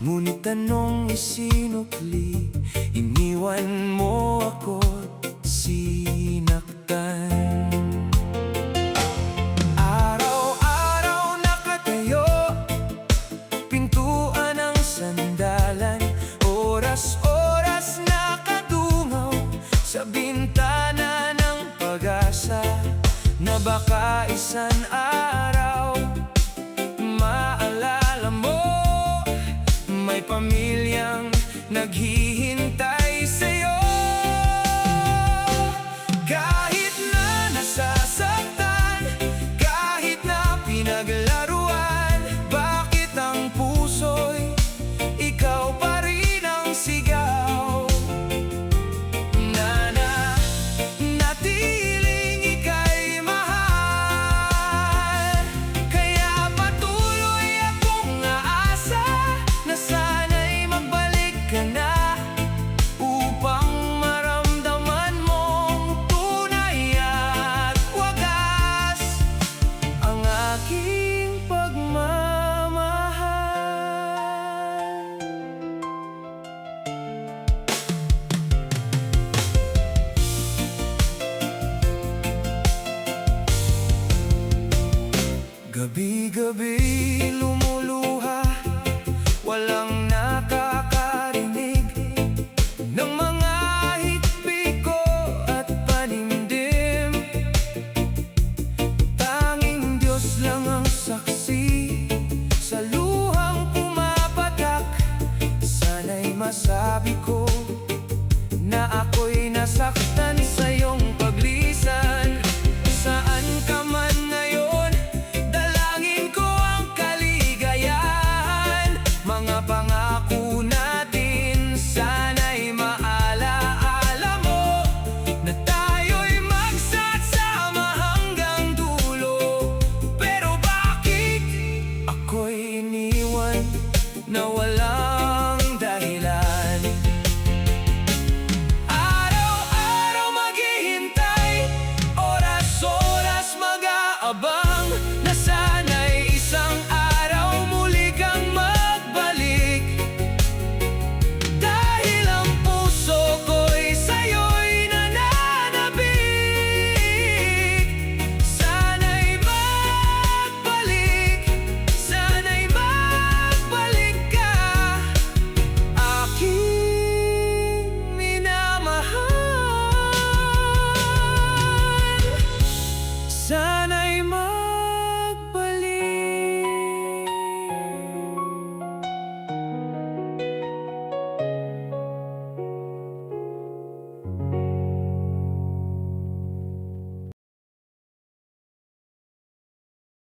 Ngunit tanong isinukli, iniwan mo ako't sinaktan. Araw-araw nakatayo, pintuan ang sandalan, oras-oras nakadungaw sa bintana ng pag-asa, na baka isang araw maalala mo may pamilyang naghihintay sa'yo. Kahit na nasasaktan, kahit na pinaglaruan, bakit ang puso'y ikaw pa rin ang sigaw? Natiling ika'y mahal, kaya patuloy akong aasa na sana'y magbalik ka na, upang maramdaman mong tunay at wagas ang aking pagmamahal. Gabi-gabi lumuluha, wala